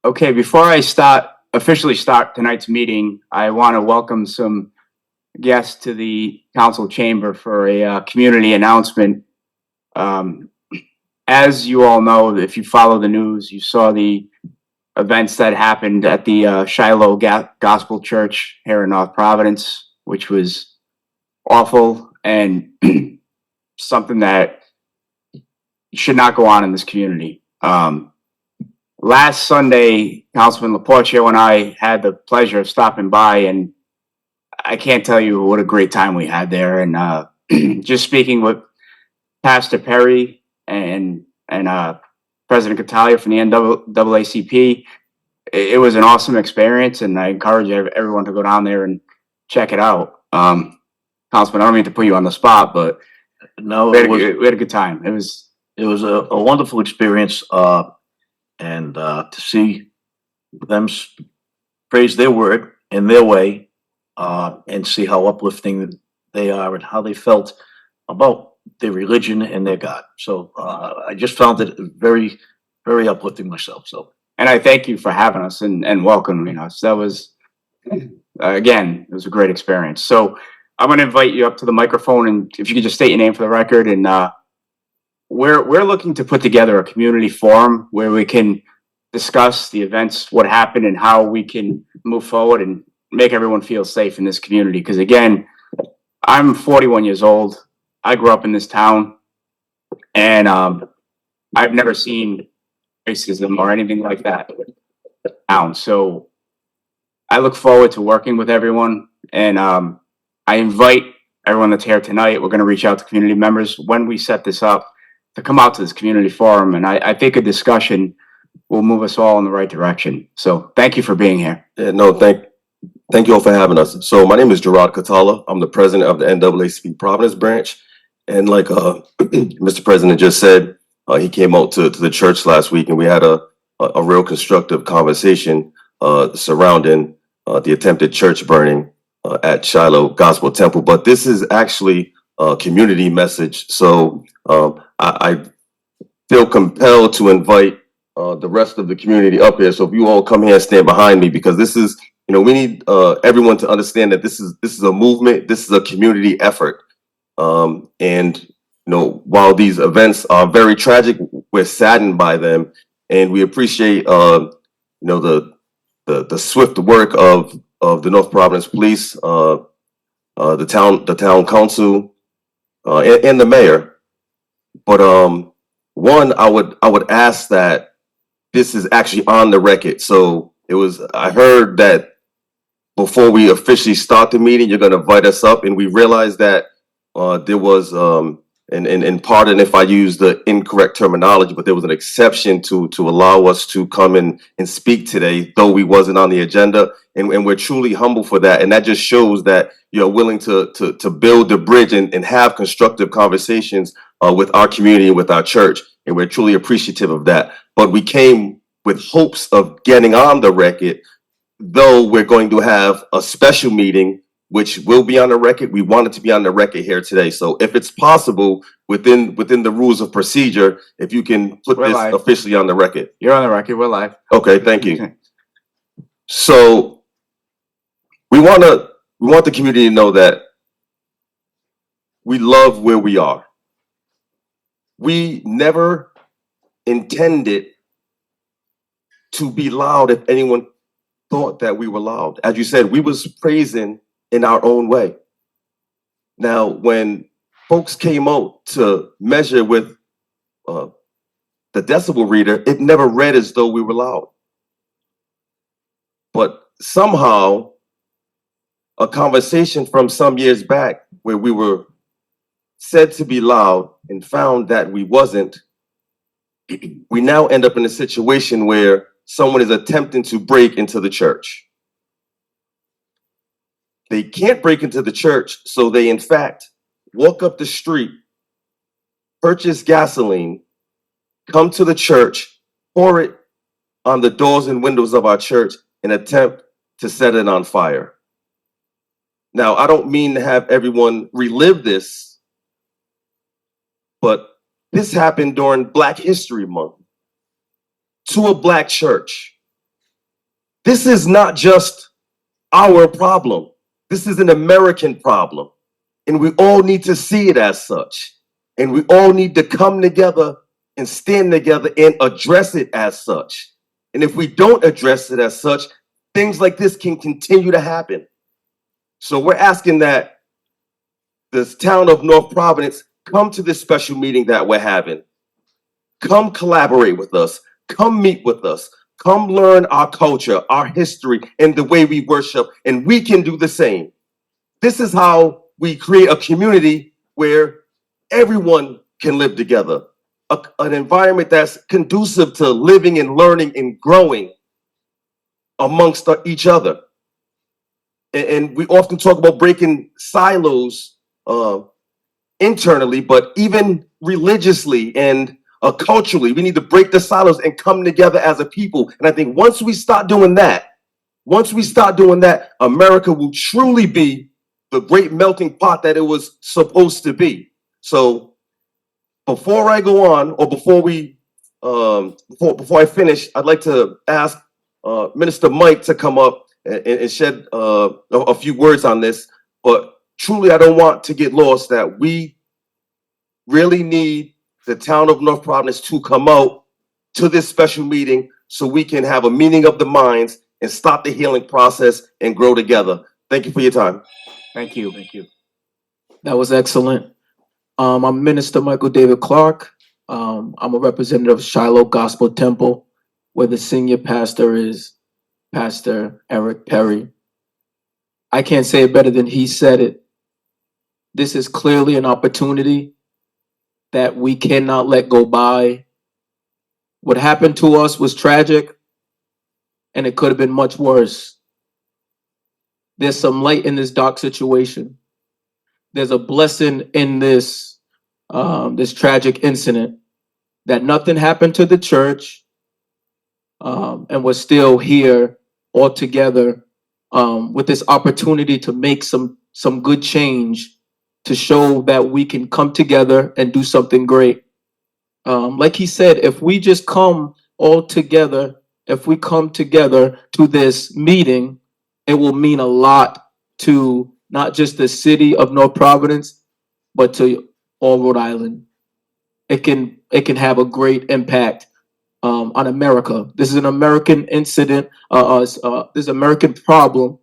Okay, before I officially start tonight's meeting, I want to welcome some guests to the council chamber for a community announcement. Um, as you all know, if you follow the news, you saw the events that happened at the Shiloh Gospel Church here in North Providence, which was awful and something that should not go on in this community. Last Sunday, Councilman Laporcio and I had the pleasure of stopping by, and I can't tell you what a great time we had there. And just speaking with Pastor Perry and President Catalia from the NAACP, it was an awesome experience, and I encourage everyone to go down there and check it out. Councilman, I don't mean to put you on the spot, but No, we had a good time. It was a wonderful experience, and to see them praise their word in their way, and see how uplifting they are and how they felt about their religion and their God. So I just found it very, very uplifting myself. So, and I thank you for having us and welcoming us. That was, again, it was a great experience. So I'm going to invite you up to the microphone, and if you could just state your name for the record. And we're looking to put together a community forum where we can discuss the events, what happened, and how we can move forward and make everyone feel safe in this community. Because again, I'm 41 years old. I grew up in this town, and I've never seen racism or anything like that town. So I look forward to working with everyone, and I invite everyone that's here tonight. We're going to reach out to community members when we set this up to come out to this community forum, and I think a discussion will move us all in the right direction. So thank you for being here. Yeah, no, thank you all for having us. So my name is Gerard Catala. I'm the president of the NAACP Providence branch. And like Mr. President just said, he came out to the church last week, and we had a real constructive conversation surrounding the attempted church burning at Shiloh Gospel Temple. But this is actually a community message. So I feel compelled to invite the rest of the community up here. So if you all come here and stand behind me, because this is, we need everyone to understand that this is a movement, this is a community effort. And while these events are very tragic, we're saddened by them, and we appreciate the swift work of the North Providence Police, the town council, and the mayor. But one, I would ask that this is actually on the record. So I heard that before we officially start the meeting, you're going to invite us up, and we realized that there was, and pardon if I use the incorrect terminology, but there was an exception to allow us to come and speak today, though we wasn't on the agenda, and we're truly humble for that. And that just shows that you're willing to build the bridge and have constructive conversations with our community and with our church, and we're truly appreciative of that. But we came with hopes of getting on the record, though we're going to have a special meeting which will be on the record. We want it to be on the record here today. So if it's possible within the rules of procedure, if you can put We're this live. officially on the record. You're on the record. We're live. Okay, thank you. So we want the community to know that we love where we are. We never intended to be loud if anyone thought that we were loud. As you said, we was praising in our own way. Now, when folks came out to measure with the decibel reader, it never read as though we were loud. But somehow, a conversation from some years back where we were said to be loud and found that we wasn't, we now end up in a situation where someone is attempting to break into the church. They can't break into the church, so they in fact walk up the street, purchase gasoline, come to the church, pour it on the doors and windows of our church, and attempt to set it on fire. Now, I don't mean to have everyone relive this, but this happened during Black History Month to a Black church. this is not just our problem. This is an American problem. And we all need to see it as such. And we all need to come together and stand together and address it as such. And if we don't address it as such, things like this can continue to happen. So we're asking that the town of North Providence come to this special meeting that we're having. Come collaborate with us. Come meet with us. Come learn our culture, our history, and the way we worship, and we can do the same. This is how we create a community where everyone can live together, an environment that's conducive to living and learning and growing amongst each other. And we often talk about breaking silos internally, but even religiously and culturally, we need to break the silos and come together as a people. And I think once we start doing that, America will truly be the great melting pot that it was supposed to be. So before I go on, or before we, before I finish, I'd like to ask Minister Mike to come up and shed a few words on this. But truly, I don't want to get lost that we really need the town of North Providence to come out to this special meeting so we can have a meeting of the minds and stop the healing process and grow together. Thank you for your time. Thank you. That was excellent. I'm Minister Michael David Clark. I'm a representative of Shiloh Gospel Temple, where the senior pastor is Pastor Eric Perry. I can't say it better than he said it. This is clearly an opportunity that we cannot let go by. What happened to us was tragic, and it could have been much worse. There's some light in this dark situation. There's a blessing in this tragic incident, that nothing happened to the church, and we're still here all together with this opportunity to make some good change, to show that we can come together and do something great. Like he said, if we just come all together, if we come together to this meeting, it will mean a lot to not just the city of North Providence, but to all Rhode Island. It can have a great impact on America. This is an American incident, this is an American problem,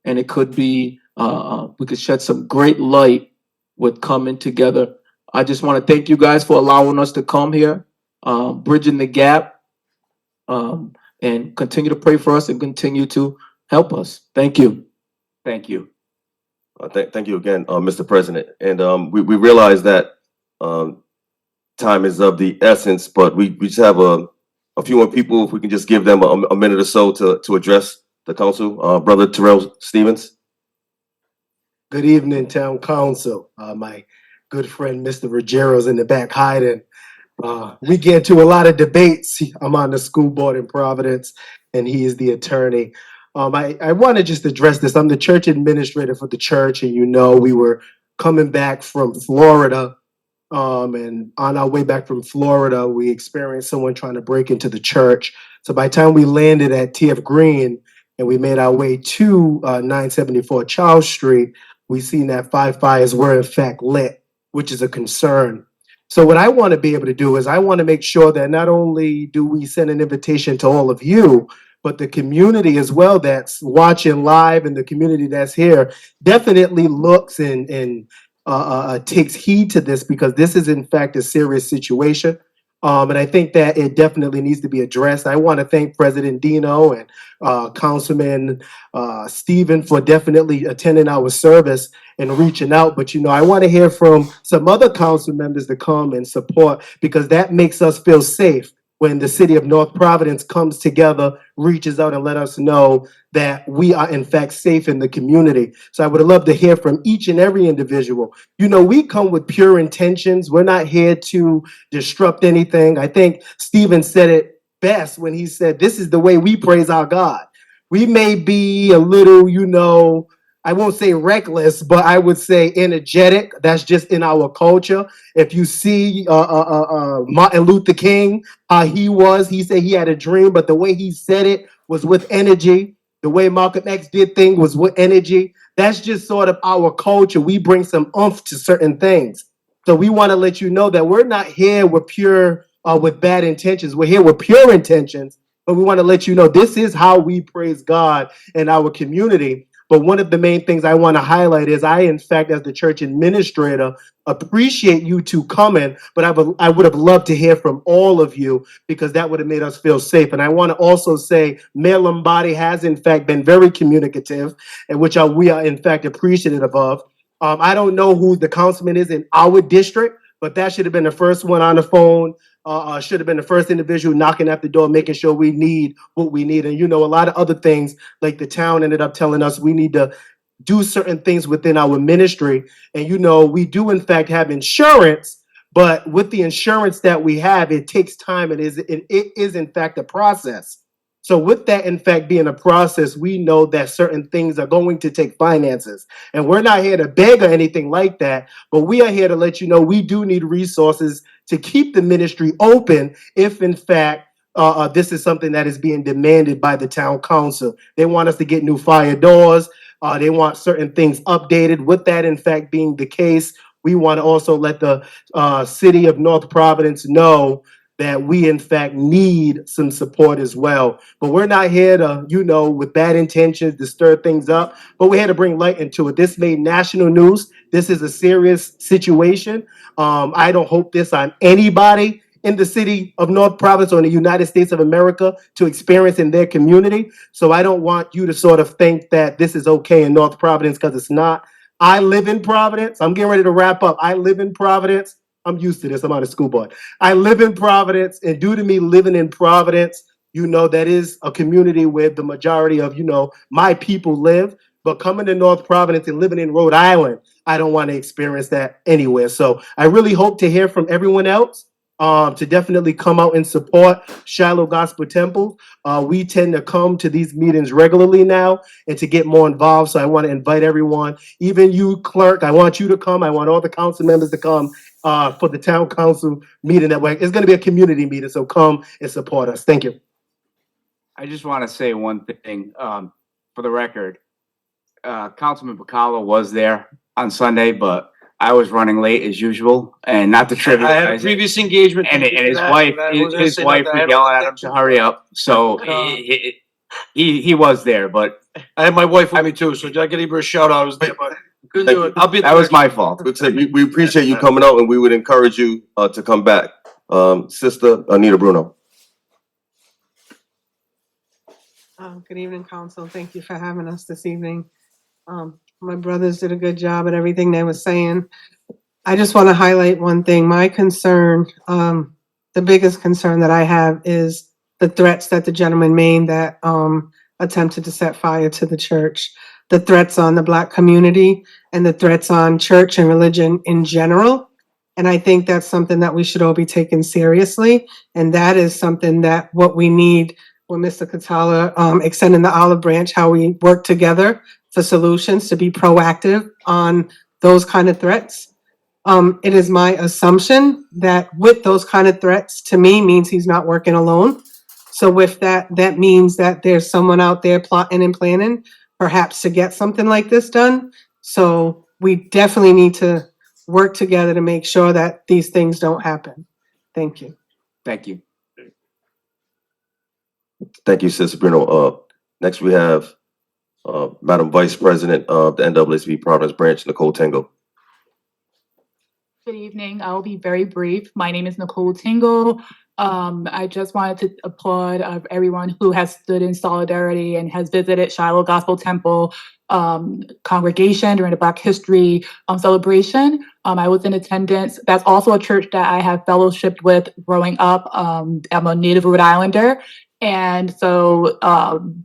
and it could be, we could shed some great light with coming together. I just want to thank you guys for allowing us to come here, bridging the gap, and continue to pray for us and continue to help us. Thank you. Thank you. Thank you again, Mr. President. And we realize that time is of the essence, but we just have a few more people. If we can just give them a minute or so to address the council. Brother Terrell Stevens. Good evening, Town Council. My good friend, Mr. Ruggiero's in the back hiding. We get into a lot of debates. I'm on the school board in Providence, and he is the attorney. I want to just address this. I'm the church administrator for the church, and we were coming back from Florida. And on our way back from Florida, we experienced someone trying to break into the church. So by the time we landed at TF Green and we made our way to 974 Charles Street, we seen that 5 fires were in fact lit, which is a concern. So what I want to be able to do is I want to make sure that not only do we send an invitation to all of you, but the community as well that's watching live, and the community that's here definitely looks and takes heed to this, because this is in fact a serious situation. And I think that it definitely needs to be addressed. I want to thank President Dino and Councilman Stephen for definitely attending our service and reaching out. But, I want to hear from some other council members to come and support, because that makes us feel safe when the city of North Providence comes together, reaches out, and let us know that we are in fact safe in the community. So I would love to hear from each and every individual. We come with pure intentions. We're not here to disrupt anything. I think Stephen said it best when he said, this is the way we praise our God. We may be a little, I won't say reckless, but I would say energetic. That's just in our culture. If you see Martin Luther King, he said he had a dream, but the way he said it was with energy. The way Malcolm X did things was with energy. That's just sort of our culture. We bring some oomph to certain things. So we want to let you know that we're not here with with bad intentions. We're here with pure intentions. But we want to let you know this is how we praise God in our community. But one of the main things I want to highlight is I, in fact, as the church administrator, appreciate you two coming, but I would have loved to hear from all of you because that would have made us feel safe. And I want to also say Mayor Lombardi has, in fact, been very communicative, and which we are, in fact, appreciative of. I don't know who the councilman is in our district, but that should have been the first one on the phone. Should have been the first individual knocking at the door, making sure we need what we need. And a lot of other things, like the town ended up telling us we need to do certain things within our ministry. And we do in fact have insurance, but with the insurance that we have, it takes time. It is in fact a process. So with that, in fact, being a process, we know that certain things are going to take finances. And we're not here to beg or anything like that, but we are here to let you know we do need resources to keep the ministry open if, in fact, this is something that is being demanded by the town council. They want us to get new fire doors. They want certain things updated. With that, in fact, being the case, we want to also let the city of North Providence know that we, in fact, need some support as well. But we're not here to, with bad intentions to stir things up, but we're here to bring light into it. This made national news. This is a serious situation. I don't hope this on anybody in the city of North Providence or in the United States of America to experience in their community. So I don't want you to sort of think that this is okay in North Providence, because it's not. I live in Providence. I'm getting ready to wrap up. I live in Providence. I'm used to this. I'm on a school board. I live in Providence, and due to me living in Providence, that is a community where the majority of, my people live. But coming to North Providence and living in Rhode Island, I don't want to experience that anywhere. So I really hope to hear from everyone else to definitely come out and support Shiloh Gospel Temple. We tend to come to these meetings regularly now and to get more involved. So I want to invite everyone, even you, clerk, I want you to come. I want all the council members to come for the town council meeting that way. It's going to be a community meeting, so come and support us. Thank you. I just want to say one thing for the record. Councilman Bacala was there on Sunday, but I was running late as usual, and not to I had a trivialize it. previous engagement. And Thank you for his that, wife, but I was gonna his say wife nothing. was yelling at him to hurry up. So he was there, but I had my wife with me too, so I give her a shout out. I was there, but couldn't do it. I'll be. that was my fault. Good to say, we appreciate you coming out, and we would encourage you to come back. Sister Anita Bruno. Good evening, council. Thank you for having us this evening. My brothers did a good job at everything they were saying. I just want to highlight one thing. My concern, the biggest concern that I have is the threats that the gentleman made that attempted to set fire to the church. The threats on the Black community and the threats on church and religion in general. And I think that's something that we should all be taking seriously. And that is something that what we need with Mr. Catala extending the olive branch, how we work together for solutions to be proactive on those kind of threats. It is my assumption that with those kind of threats, to me, means he's not working alone. So with that, that means that there's someone out there plotting and planning, perhaps to get something like this done. So we definitely need to work together to make sure that these things don't happen. Thank you. Thank you. Thank you, Sister Bruno. Next we have Madam Vice President of the NAACP Providence Branch, Nicole Tingle. Good evening. I will be very brief. My name is Nicole Tingle. I just wanted to applaud everyone who has stood in solidarity and has visited Shiloh Gospel Temple congregation during the Black History celebration. I was in attendance. That's also a church that I have fellowshipped with growing up. I'm a native Rhode Islander. And so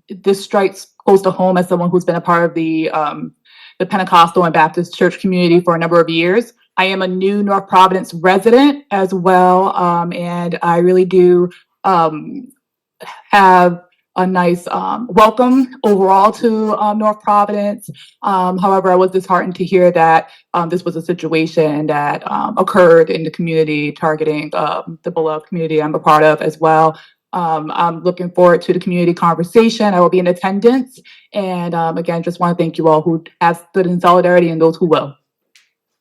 this strikes close to home as someone who's been a part of the Pentecostal and Baptist church community for a number of years. I am a new North Providence resident as well, and I really do have a nice welcome overall to North Providence. However, I was disheartened to hear that this was a situation that occurred in the community targeting the beloved community I'm a part of as well. I'm looking forward to the community conversation. I will be in attendance. And again, just want to thank you all who have stood in solidarity and those who will.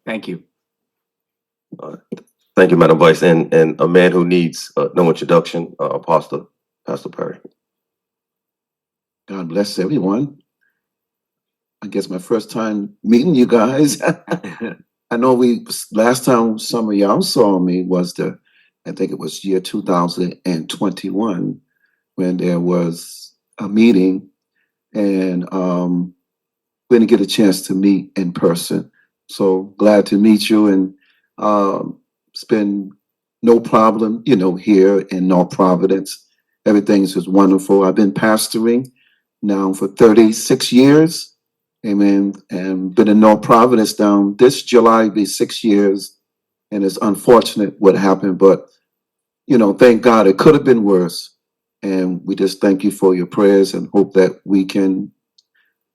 Thank you. Thank you, Madam Vice, and a man who needs no introduction, Pastor Perry. God bless everyone. I guess my first time meeting you guys. I know last time some of y'all saw me was I think it was year 2021 when there was a meeting and we didn't get a chance to meet in person. So glad to meet you, and it's been no problem, here in North Providence. Everything's just wonderful. I've been pastoring now for 36 years. Amen. And been in North Providence down this July, will be 6 years. And it's unfortunate what happened, but thank God it could have been worse. And we just thank you for your prayers and hope that we can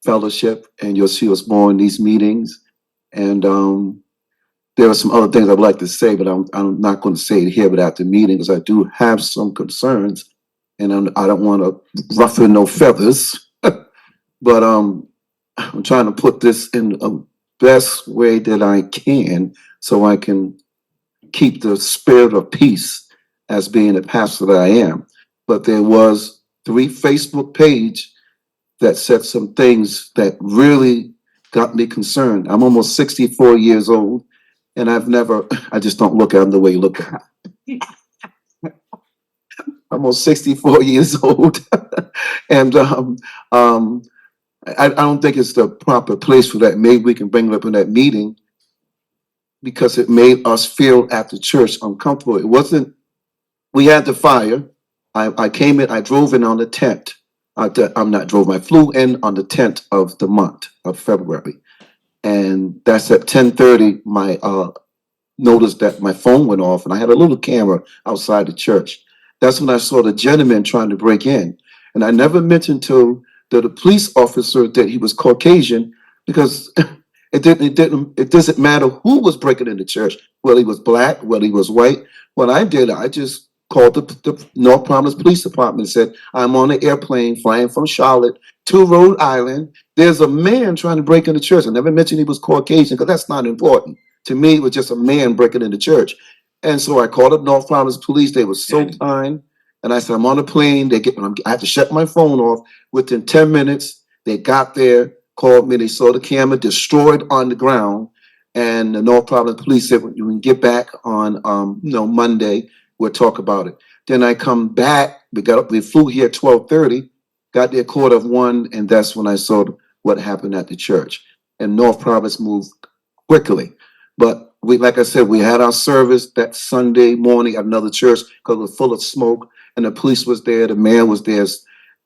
fellowship and you'll see us more in these meetings. And there are some other things I'd like to say, but I'm not going to say it here, but at the meeting, because I do have some concerns and I don't want to ruffle no feathers, but I'm trying to put this in the best way that I can so I can keep the spirit of peace as being the pastor that I am. But there was 3 Facebook page that said some things that really got me concerned. I'm almost 64 years old and I just don't look at them the way you look at them. I'm almost 64 years old. And I don't think it's the proper place for that. Maybe we can bring it up in that meeting because it made us feel at the church uncomfortable. It wasn't, we had the fire. I came in, I drove in on the 10th. I flew in on the 10th of the month of February. And that's at 10:30, my noticed that my phone went off and I had a little camera outside the church. That's when I saw the gentleman trying to break in. And I never mentioned to the police officer that he was Caucasian because it doesn't matter who was breaking into church, whether he was black, whether he was white. What I did, I just called the North Providence Police Department and said, I'm on an airplane flying from Charlotte to Rhode Island. There's a man trying to break into church. I never mentioned he was Caucasian because that's not important. To me, it was just a man breaking into church. And so I called up North Providence Police. They were so kind. And I said, I'm on a plane. I have to shut my phone off. Within 10 minutes, they got there, called me. They saw the camera destroyed on the ground. And the North Providence Police said, when you can get back on Monday, we'll talk about it. Then I come back. We flew here at 12:30, got there 1:15, and that's when I saw what happened at the church. And North Providence moved quickly. But like I said, we had our service that Sunday morning at another church because it was full of smoke, and the police was there, the mayor was there.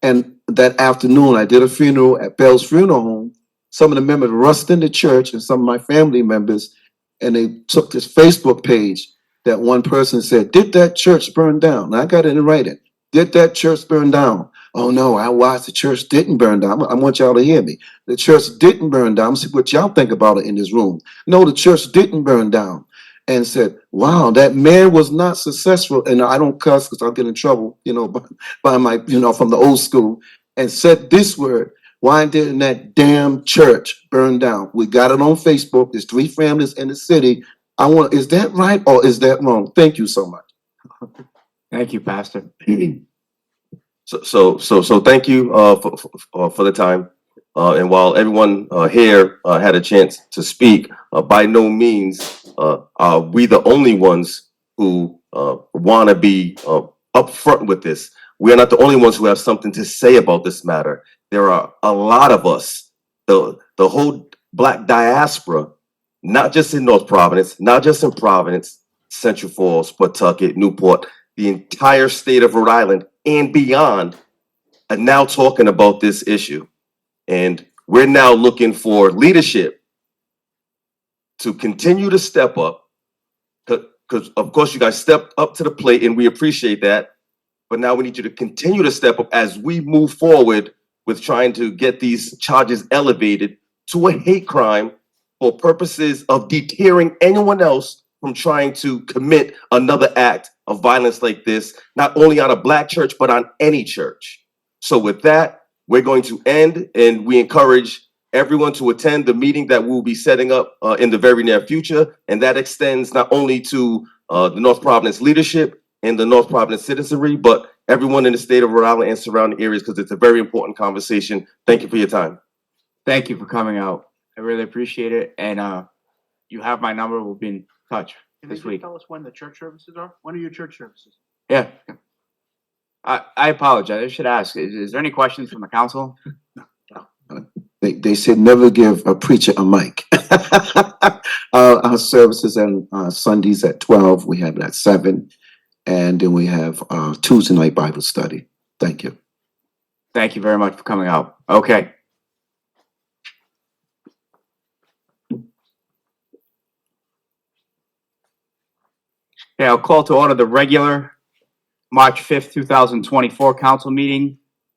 And that afternoon, I did a funeral at Bell's Funeral Home. Some of the members rushed into church and some of my family members, and they took this Facebook page that one person said, did that church burn down? And I got it in writing. Did that church burn down? Oh no, I watched the church didn't burn down. I want y'all to hear me. The church didn't burn down. See what y'all think about it in this room. No, the church didn't burn down. And said, wow, that man was not successful. And I don't cuss because I'll get in trouble, by my, from the old school. And said this word, why didn't that damn church burn down? We got it on Facebook. There's 3 families in the city. Is that right or is that wrong? Thank you so much. Thank you, Pastor. So thank you for the time. And while everyone here had a chance to speak, by no means are we the only ones who want to be upfront with this. We are not the only ones who have something to say about this matter. There are a lot of us, the whole Black diaspora, not just in North Providence, not just in Providence, Central Falls, Pawtucket, Newport, the entire state of Rhode Island and beyond are now talking about this issue. And we're now looking for leadership to continue to step up, because of course you guys stepped up to the plate and we appreciate that. But now we need you to continue to step up as we move forward with trying to get these charges elevated to a hate crime for purposes of deterring anyone else from trying to commit another act of violence like this, not only on a Black church, but on any church. So with that, we're going to end, and we encourage everyone to attend the meeting that we'll be setting up in the very near future. And that extends not only to the North Providence leadership and the North Providence citizenry, but everyone in the state of Rhode Island and surrounding areas, because it's a very important conversation. Thank you for your time. Thank you for coming out. I really appreciate it. And you have my number. We'll be in touch Can this you week. tell us when the church services are? When are your church services? Yeah. I apologize. I should ask. Is there any questions from the council? They said never give a preacher a mic. Our services on Sundays at 12, we have it at 7, and then we have Tuesday night Bible study. Thank you. Thank you very much for coming out. Okay. Okay, I'll call to order the regular March 5th, 2024 council meeting